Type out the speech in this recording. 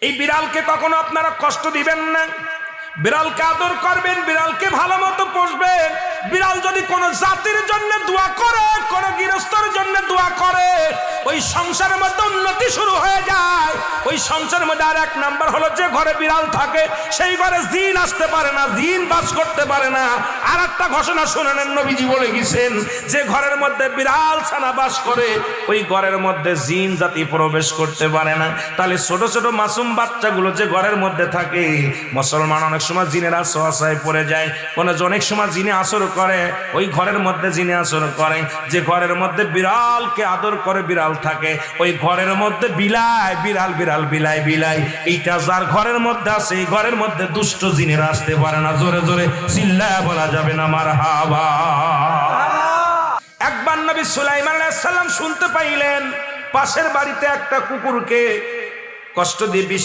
এই বিড়ালকে কখনো আপনারা কষ্ট দিবেন না, বিড়ালকে আদর করবেন, বিড়ালকে ভালো মতো পুষবেন। বিড়াল যদি কোনো জাতির জন্য দোয়া করে, কোনো গৃহস্থর জন্য দোয়া করে, ওই সংসারের মধ্যে উন্নতি শুরু হয়ে যায়। ওই সংসারের মধ্যে আর এক নাম্বার হলো, যে ঘরে বিড়াল থাকে সেই ঘরে জিন আসতে পারে না, জিন বাস করতে পারে না। আর একটা ঘোষণা শুনেন, নবীজি বলে গেছেন, যে ঘরের মধ্যে বিড়াল ছানা বাস করে ওই ঘরের মধ্যে জিন জাতি প্রবেশ করতে পারে না। তাহলে ছোট ছোট মাসুম বাচ্চাগুলো যে ঘরের মধ্যে থাকে, মুসলমান অনেক সময় জিনের আশ্রয় পড়ে যায়, অনেক সময় জিনে আসর করে, ওই ঘরের মধ্যে জিনে আসর করে। যে ঘরের মধ্যে বিড়ালকে আদর করে বিড়াল থাকে, ওই ঘরের মধ্যে বিলাই বিড়াল বিড়াল বিলাই বিলাই, এইটা যার ঘরের মধ্যে আছে এই ঘরের মধ্যে দুষ্ট জিনেরা আসতে পারে না। জোরে জোরে চিল্লায়া বলা যাবে না মারহাবা। একবার নবী সুলাইমান আলাইহিস সালাম শুনতে পাইলেন পাশের বাড়িতে একটা কুকুরকে কষ্ট দিয়ে বিষ